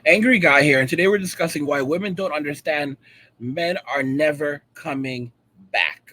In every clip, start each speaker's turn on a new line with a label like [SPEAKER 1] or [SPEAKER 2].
[SPEAKER 1] Angry Guy here, and today we're discussing why women don't understand men are never coming back.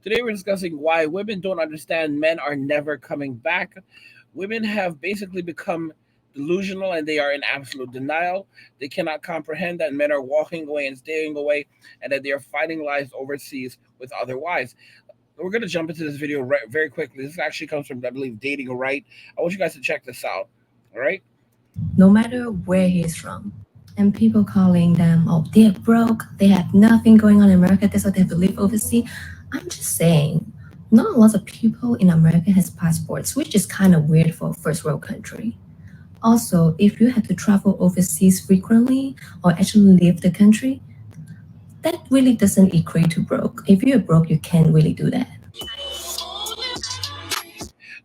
[SPEAKER 1] Today we're discussing why women don't understand men are never coming back. Women have basically become delusional and they are in absolute denial. They cannot comprehend that men are walking away and staying away and that they are fighting lives overseas with other wives. We're going to jump into this video very quickly. This actually comes from, I believe, Dating Right. I want you guys to check this out. All right.
[SPEAKER 2] No matter where he's from. And people calling them, oh, they're broke, they have nothing going on in America, that's why they have to live overseas. I'm just saying, not a lot of people in America has passports, which is kind of weird for a first world country. Also, if you have to travel overseas frequently or actually leave the country, that really doesn't equate to broke. If you're broke, you can't really do that.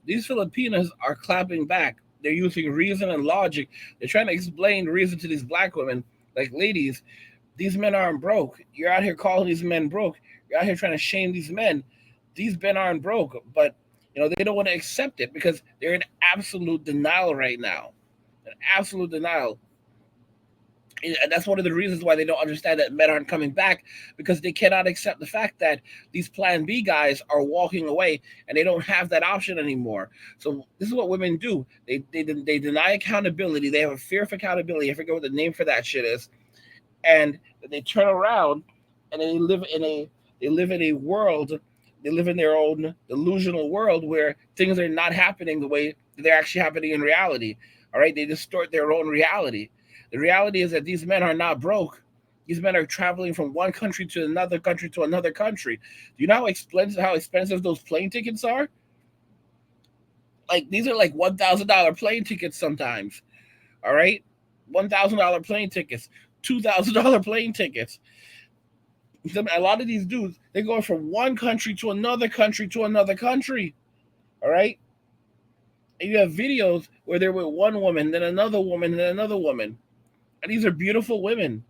[SPEAKER 1] These Filipinas are clapping back. They're using reason and logic. They're trying to explain reason to these black women. Like, ladies, these men aren't broke. You're out here calling these men broke. You're out here trying to shame these men. These men aren't broke, but they don't want to accept it because they're in absolute denial right now. In absolute denial. And that's one of the reasons why they don't understand that men aren't coming back, because they cannot accept the fact that these plan B guys are walking away and they don't have that option anymore. So this is what women do. They deny accountability. They have a fear of accountability. I forget what the name for that shit is. And they turn around and they live in a world, they live in their own delusional world where things are not happening the way they're actually happening in reality. All right, they distort their own reality. The reality is that these men are not broke. These men are traveling from one country to another country to another country. Do you know how expensive those plane tickets are? Like, these are like $1,000 plane tickets sometimes. All right, $1,000 plane tickets, $2,000 plane tickets. A lot of these dudes, they're going from one country to another country to another country. All right, and you have videos where they're with one woman, then another woman, then another woman, and these are beautiful women.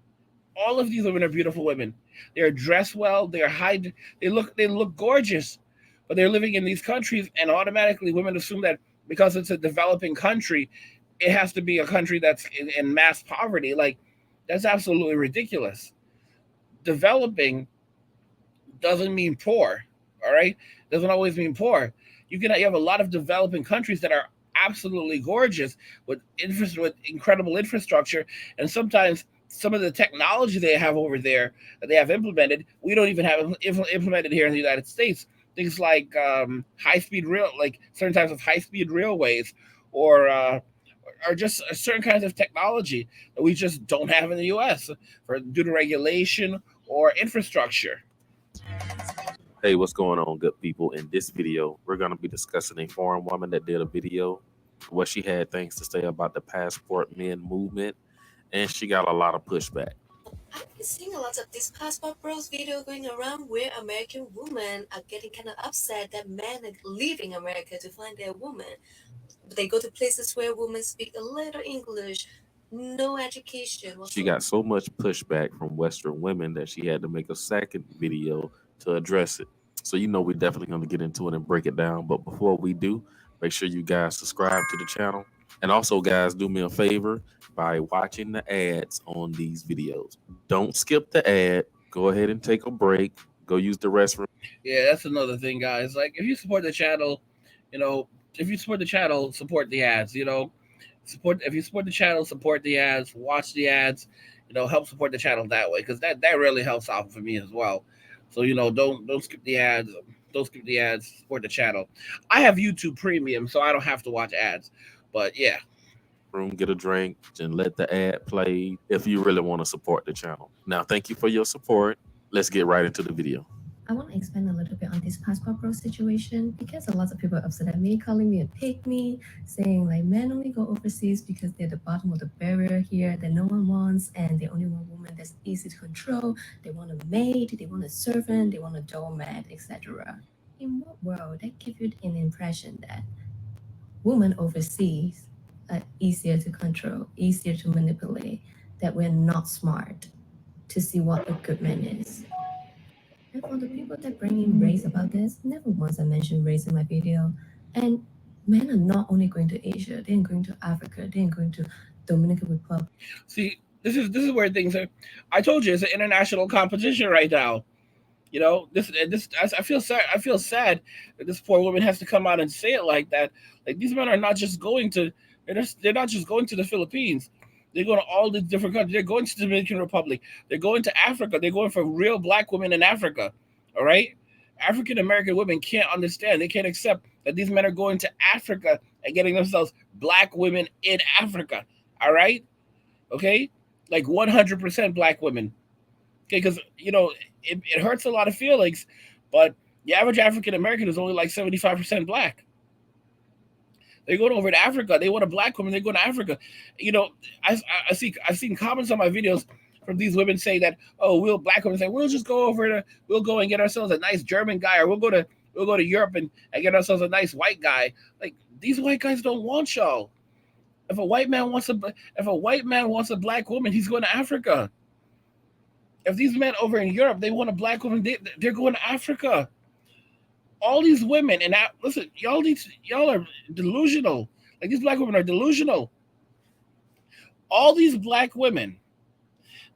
[SPEAKER 1] All of these women are beautiful women. They're dressed well. They're high. They look gorgeous, but they're living in these countries, and automatically women assume that because it's a developing country, it has to be a country that's in mass poverty. Like, that's absolutely ridiculous. Developing doesn't mean poor. All right, doesn't always mean poor. You have a lot of developing countries that are absolutely gorgeous with incredible infrastructure, and sometimes some of the technology they have over there that they have implemented, we don't even have implemented here in the United States. Things like high speed rail, like certain types of high speed railways, or just certain kinds of technology that we just don't have in the U.S. for due to regulation or infrastructure.
[SPEAKER 3] Hey, what's going on, good people? In this video, we're going to be discussing a foreign woman that did a video, what she had things to say about the passport men movement, and she got a lot of pushback.
[SPEAKER 2] I've been seeing a lot of this passport bros video going around where American women are getting kind of upset that men are leaving America to find their woman. But they go to places where women speak a little English, no education
[SPEAKER 3] She
[SPEAKER 2] whatsoever.
[SPEAKER 3] got so much pushback from Western women that she had to make a second video to address it. So, we're definitely going to get into it and break it down. But before we do, make sure you guys subscribe to the channel. And also, guys, do me a favor by watching the ads on these videos. Don't skip the ad. Go ahead and take a break. Go use the restroom.
[SPEAKER 1] Yeah, that's another thing, guys. Like, if you support the channel, you know, if you support the channel, support the ads. Support if you support the channel, support the ads, watch the ads. Help support the channel that way, because that really helps out for me as well. So don't skip the ads. Don't skip the ads. Support the channel. I have YouTube Premium, so I don't have to watch ads. But yeah,
[SPEAKER 3] Get a drink, and let the ad play if you really want to support the channel. Now, thank you for your support. Let's get right into the video.
[SPEAKER 2] I want to expand a little bit on this passport bro situation because a lot of people are upset at me, calling me a pick me, saying like men only go overseas because they're the bottom of the barrier here that no one wants, and they only want women that's easy to control. They want a maid, they want a servant, they want a doormat, etc. In what world that gives you an impression that women overseas are easier to control, easier to manipulate, that we're not smart to see what a good man is? And for the people that bring in race about this, never once I mentioned race in my video. And men are not only going to Asia, they're going to Africa, they're going to Dominican Republic.
[SPEAKER 1] See, this is where things are. I told you it's an international competition right now. You know, this I feel sad. I feel sad that this poor woman has to come out and say it like that. Like these men are not just going to they're not just going to the Philippines. They're going to all these different countries. They're going to the Dominican Republic. They're going to Africa. They're going for real black women in Africa. All right? African American women can't understand. They can't accept that these men are going to Africa and getting themselves black women in Africa. All right? Okay? Like 100% black women. Okay, because it hurts a lot of feelings, but the average African American is only like 75% black. They're going over to Africa. They want a black woman. They're going to Africa. You know, I've seen comments on my videos from these women saying that, oh, black women say we'll just go over to we'll go and get ourselves a nice German guy, or we'll go to Europe and get ourselves a nice white guy. Like these white guys don't want y'all. If a white man wants a black woman, he's going to Africa. If these men over in Europe they want a black woman, they're going to Africa. All these women, and listen, y'all are delusional. Like these black women are delusional. All these black women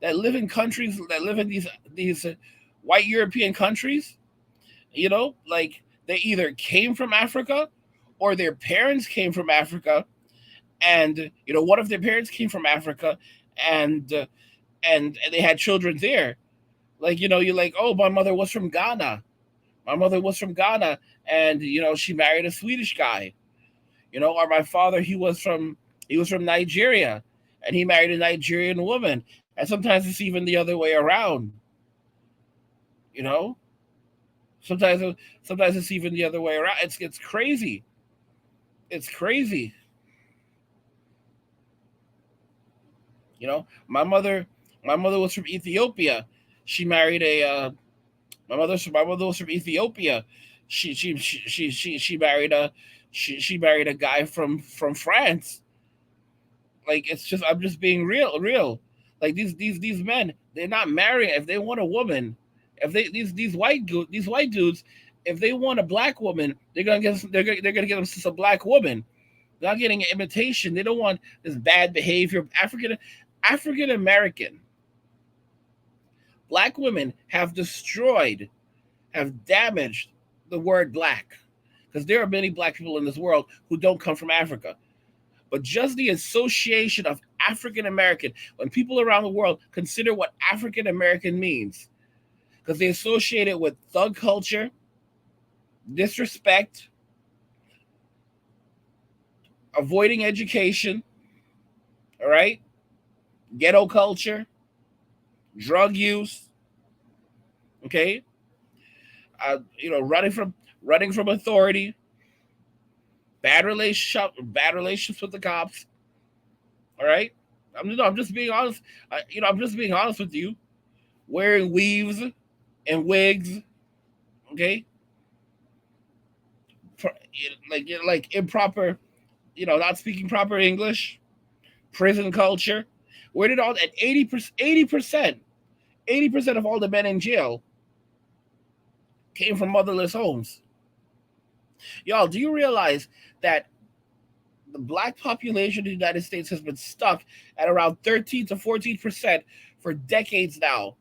[SPEAKER 1] that live in countries that live in these white European countries, like they either came from Africa or their parents came from Africa, and one of their parents came from Africa, and they had children there. Like you're like, oh, my mother was from Ghana. My mother was from Ghana, and she married a Swedish guy. Or my father, he was from Nigeria, and he married a Nigerian woman. And sometimes it's even the other way around. You know, sometimes it's even the other way around. It's crazy. It's crazy. My mother was from Ethiopia. She married a my mother was from Ethiopia. She married a guy from France. Like it's just I'm just being real. Like these men, they're not marrying. If they want a woman, if these white dudes, if they want a black woman, they're gonna get them a black woman. They're not getting an imitation. They don't want this bad behavior. African American black women have damaged the word black, because there are many black people in this world who don't come from Africa. But just the association of African American, when people around the world consider what African American means, because they associate it with thug culture, disrespect, avoiding education, all right, ghetto culture, drug use, okay, running from authority, bad relationships with the cops. All right, I'm just being honest. I'm just being honest with you. Wearing weaves and wigs, okay, like improper, not speaking proper English, prison culture. Where did all that 80% of all the men in jail came from motherless homes? Y'all, do you realize that the black population of the United States has been stuck at around 13 to 14% for decades now,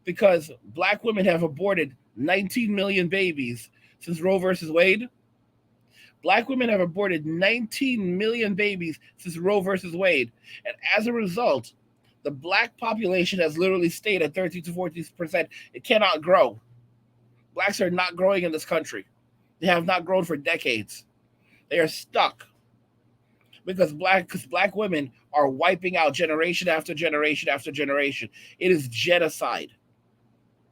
[SPEAKER 1] because black women have aborted 19 million babies since Roe versus Wade? Black women have aborted 19 million babies since Roe versus Wade. And as a result, the black population has literally stayed at 13 to 14%. It cannot grow. Blacks are not growing in this country. They have not grown for decades. They are stuck because black women are wiping out generation after generation after generation. It is genocide.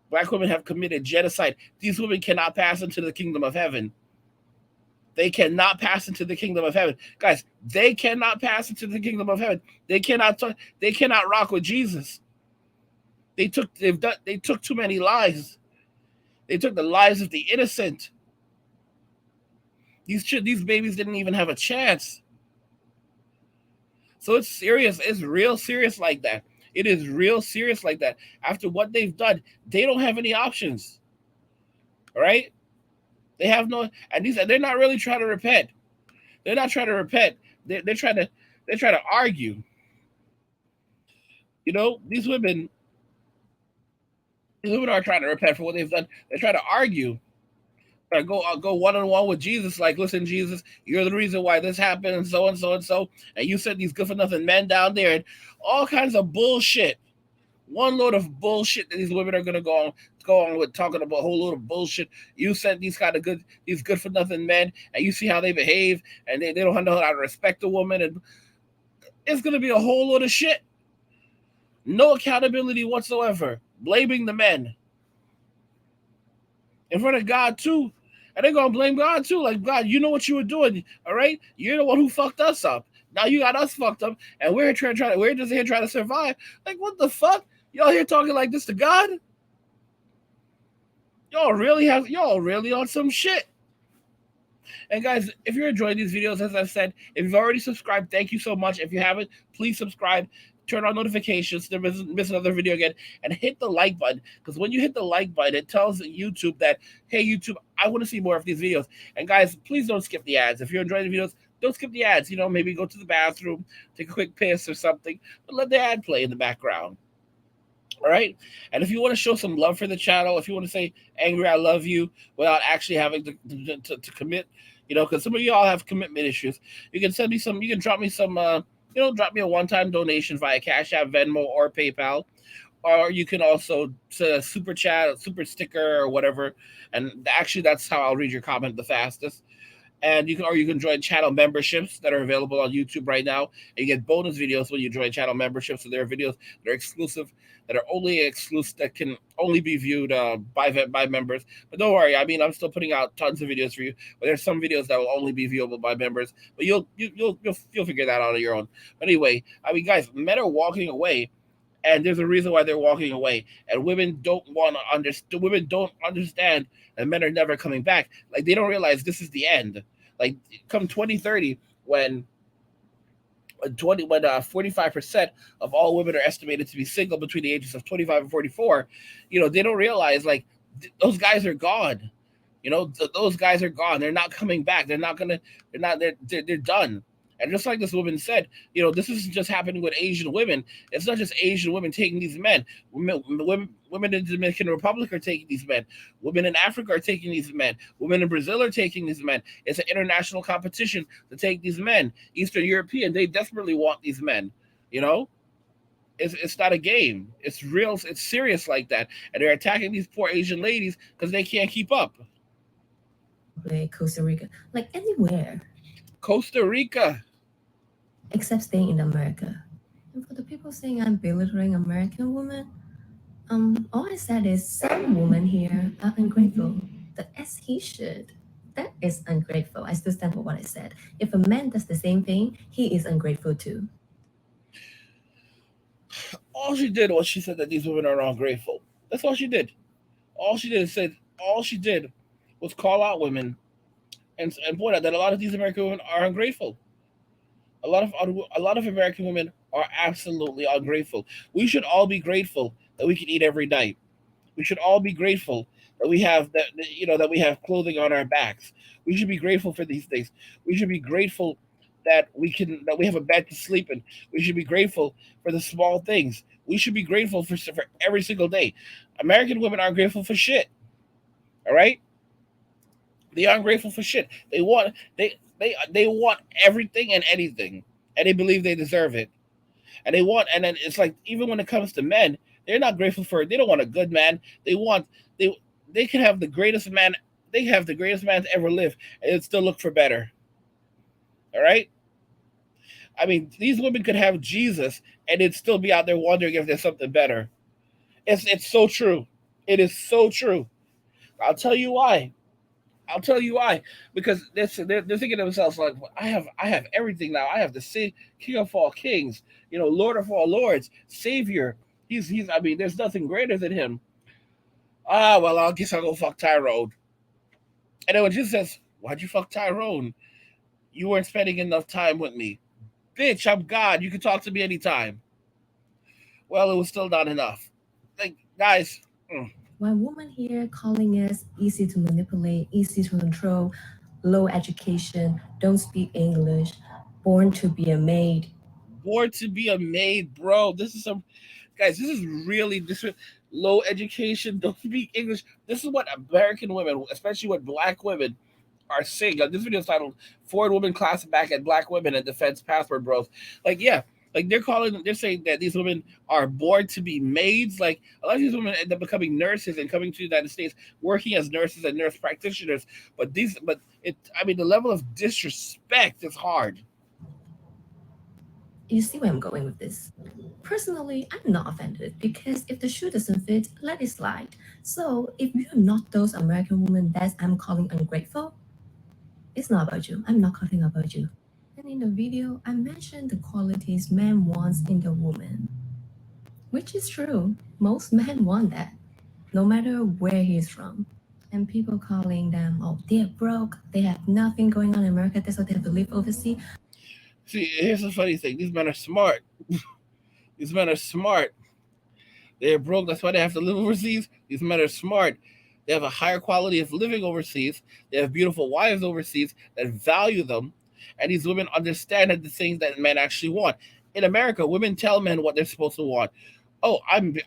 [SPEAKER 1] Black women have committed genocide. These women cannot pass into the kingdom of heaven. They cannot pass into the kingdom of heaven. Guys, they cannot pass into the kingdom of heaven. They cannot rock with Jesus. They took too many lives. They took the lives of the innocent. These babies didn't even have a chance. So it's serious. It's real serious like that. It is real serious like that. After what they've done, they don't have any options. All right, they have no, and they're not really trying to repent. They're not trying to repent. They're trying to argue. You know, these women are trying to repent for what they've done. They're trying to argue. Go one on one with Jesus. Like, listen, Jesus, you're the reason why this happened, and so and so and so. And you sent these good for nothing men down there, and all kinds of bullshit. One load of bullshit that these women are gonna go on with, talking about a whole load of bullshit. You sent these good for nothing men, and you see how they behave, and they don't know how to respect a woman, and it's gonna be a whole load of shit. No accountability whatsoever. Blaming the men in front of God too. And they're gonna blame God too. Like, God, you know what you were doing, all right? You're the one who fucked us up. Now you got us fucked up, and we're just here trying to survive. Like, what the fuck? Y'all here talking like this to God? Y'all really on some shit. And guys, if you're enjoying these videos, as I've said, if you've already subscribed, thank you so much. If you haven't, please subscribe. Turn on notifications to miss another video again, and hit the like button, because when you hit the like button, it tells YouTube that, hey, YouTube, I want to see more of these videos. And guys, please don't skip the ads. If you're enjoying the videos, don't skip the ads. You know, maybe go to the bathroom, take a quick piss or something, but let the ad play in the background. All right. And if you want to show some love for the channel, if you want to say, Angry, I love you, without actually having to commit, you know, because some of y'all have commitment issues, you can drop me some, drop me a one-time donation via Cash App, Venmo, or PayPal. Or you can also send a super chat, super sticker, or whatever. And actually, that's how I'll read your comment the fastest. And you can join channel memberships that are available on YouTube right now. And you get bonus videos when you join channel memberships. So there are videos that are exclusive, that can only be viewed by members. But don't worry, I mean, I'm still putting out tons of videos for you. But there's some videos that will only be viewable by members. But you'll figure that out on your own. But anyway, I mean, guys, men are walking away. And there's a reason why they're walking away. And women don't understand that men are never coming back. Like, they don't realize this is the end. Like, come 2030, when 45% of all women are estimated to be single between the ages of 25 and 44, they don't realize, like, those guys are gone. Those guys are gone. They're not coming back. They're done. And just like this woman said, this isn't just happening with Asian women. It's not just Asian women taking these men. Women in the Dominican Republic are taking these men. Women in Africa are taking these men. Women in Brazil are taking these men. It's an international competition to take these men. Eastern European, they desperately want these men. It's not a game. It's real. It's serious like that. And they're attacking these poor Asian ladies because they can't keep up.
[SPEAKER 2] Costa Rica, like anywhere.
[SPEAKER 1] Costa Rica.
[SPEAKER 2] Except staying in America. And for the people saying I'm belittling American women, all I said is some women here are ungrateful. The as he should. That is ungrateful. I still stand for what I said. If a man does the same thing, he is ungrateful too.
[SPEAKER 1] All she did was she said that these women are ungrateful. That's all she did. All she did was call out women and point out that a lot of these American women are ungrateful. A lot of American women are absolutely ungrateful. We should all be grateful that we can eat every night. We should all be grateful that we have that we have clothing on our backs. We should be grateful for these things. We should be grateful that we have a bed to sleep in. We should be grateful for the small things. We should be grateful for every single day. American women aren't grateful for shit. All right? They aren't grateful for shit. They want everything and anything, and they believe they deserve it. And then it's like, even when it comes to men, they're not grateful for it. They don't want a good man. They can have the greatest man. They have the greatest man to ever live, and it'd still look for better. All right. I mean, these women could have Jesus, and it'd still be out there wondering if there's something better. It's so true. It is so true. I'll tell you why. Because they're thinking to themselves, like, I have everything now. I have the King of all kings, Lord of all lords, Savior. He's. I mean, there's nothing greater than him. Well, I guess I'll go fuck Tyrone. And then when Jesus says, "Why'd you fuck Tyrone? You weren't spending enough time with me, bitch. I'm God. You can talk to me anytime." Well, it was still not enough. Like, guys.
[SPEAKER 2] While women here calling us easy to manipulate, easy to control, low education, don't speak English, born to be a maid.
[SPEAKER 1] Born to be a maid, bro. This is some guys. This is really this low education. Don't speak English. This is what American women, especially what black women, are saying. Like, this video is titled "Foreign Women Class Back at Black Women and Defense Passport Bros." Like, yeah, like they're saying that these women are born to be maids. Like, a lot of these women end up becoming nurses and coming to the United States, working as nurses and nurse practitioners. But it, I mean, the level of disrespect is hard.
[SPEAKER 2] You see where I'm going with this? Personally, I'm not offended because if the shoe doesn't fit, let it slide. So if you're not those American women that I'm calling ungrateful, it's not about you. I'm not calling about you. And in the video, I mentioned the qualities man wants in the woman, which is true. Most men want that, no matter where he's from. And people calling them, oh, they're broke, they have nothing going on in America, that's why they have to live overseas.
[SPEAKER 1] See, here's the funny thing: these men are smart. These men are smart. They're broke. That's why they have to live overseas. These men are smart. They have a higher quality of living overseas. They have beautiful wives overseas that value them. And these women understand that the things that men actually want. In America, women tell men what they're supposed to want. Oh, I'm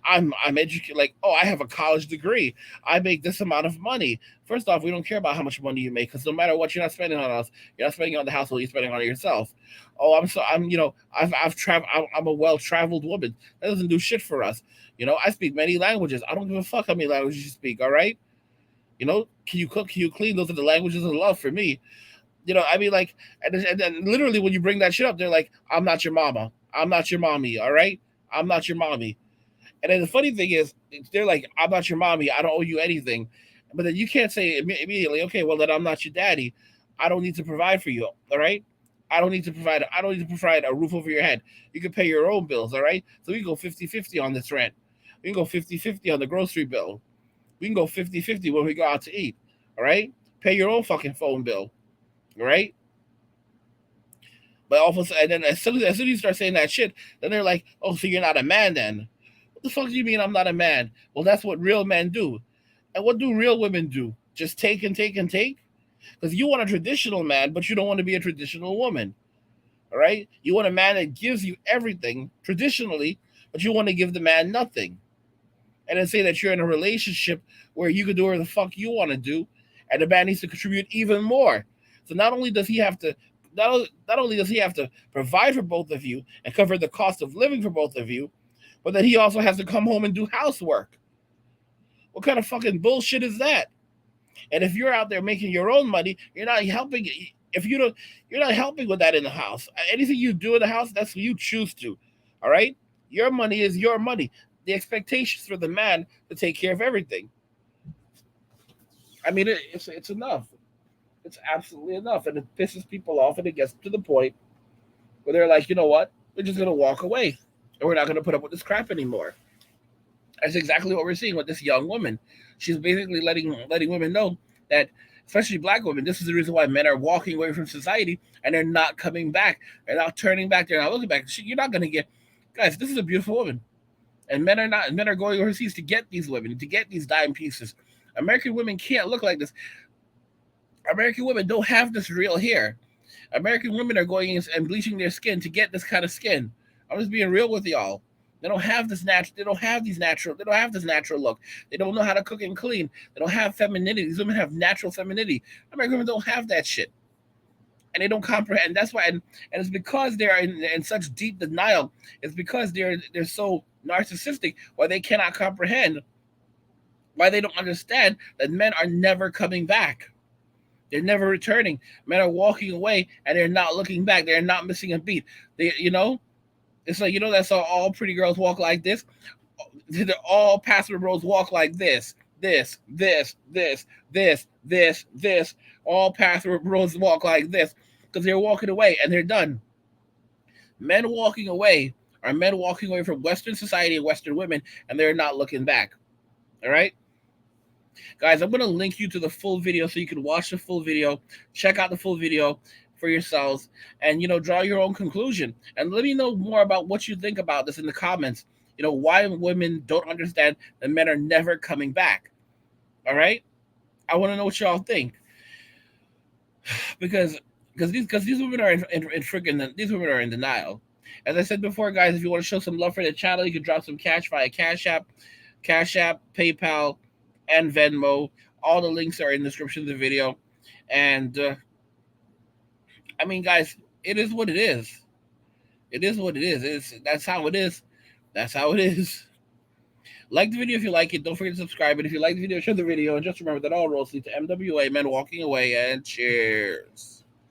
[SPEAKER 1] educated. Like, oh, I have a college degree. I make this amount of money. First off, we don't care about how much money you make because no matter what, you're not spending on us. You're not spending on the household. You're spending on yourself. Oh, I've traveled. I'm a well traveled woman. That doesn't do shit for us. I speak many languages. I don't give a fuck how many languages you speak. All right. Can you cook? Can you clean? Those are the languages of love for me. I mean, like, and then literally when you bring that shit up, they're like, I'm not your mama. I'm not your mommy. All right. I'm not your mommy. And then the funny thing is, they're like, I'm not your mommy. I don't owe you anything. But then you can't say immediately, okay, well, then I'm not your daddy. I don't need to provide for you. All right. I don't need to provide a roof over your head. You can pay your own bills. All right. So we can go 50-50 on this rent. We can go 50-50 on the grocery bill. We can go 50-50 when we go out to eat. All right. Pay your own fucking phone bill. All right. But all of a sudden, and then as soon as you start saying that shit, then they're like, oh, so you're not a man then? What the fuck do you mean I'm not a man? Well, that's what real men do. And what do real women do? Just take and take and take? Because you want a traditional man, but you don't want to be a traditional woman. All right? You want a man that gives you everything traditionally, but you want to give the man nothing. And then say that you're in a relationship where you can do whatever the fuck you want to do, and the man needs to contribute even more. So not only does he have to provide for both of you and cover the cost of living for both of you, but then he also has to come home and do housework. What kind of fucking bullshit is that? And if you're out there making your own money, you're not helping. If you don't, you're not helping with that in the house. Anything you do in the house, that's what you choose to. All right, your money is your money. The expectations for the man to take care of everything. I mean, it's enough. It's absolutely enough, and it pisses people off, and it gets to the point where they're like, you know what? We're just gonna walk away, and we're not gonna put up with this crap anymore. That's exactly what we're seeing with this young woman. She's basically letting women know that, especially black women, this is the reason why men are walking away from society and they're not coming back. They're not turning back. They're not looking back. You're not gonna get, guys. This is a beautiful woman, and men are not. Men are going overseas to get these women, to get these dime pieces. American women can't look like this. American women don't have this real hair. American women are going in and bleaching their skin to get this kind of skin. I'm just being real with y'all. They don't have this natural. They don't have these natural. They don't have this natural look. They don't know how to cook and clean. They don't have femininity. These women have natural femininity. American women don't have that shit, and they don't comprehend. That's why, and it's because they're in such deep denial. It's because they're so narcissistic, why they cannot comprehend, why they don't understand that men are never coming back. They're never returning. Men are walking away and they're not looking back. They're not missing a beat. It's like, that's how all pretty girls walk like this. All pastor bros walk like this. This. All pastor bros walk like this because they're walking away and they're done. Men walking away are men walking away from Western society and Western women, and they're not looking back. All right? Guys, I'm going to link you to the full video so you can watch the full video, check out the full video for yourselves, and, draw your own conclusion. And let me know more about what you think about this in the comments. why women don't understand that men are never coming back. All right, I want to know what y'all think, because these women are in freaking these women are in denial. As I said before, guys, if you want to show some love for the channel, you can drop some cash via Cash App, PayPal, and Venmo. All the links are in the description of the video. And I mean, guys, it is what it is. It is what it is. That's how it is. That's how it is. Like the video if you like it. Don't forget to subscribe. And if you like the video, share the video. And just remember that all roads lead to MWA, men walking away. And cheers.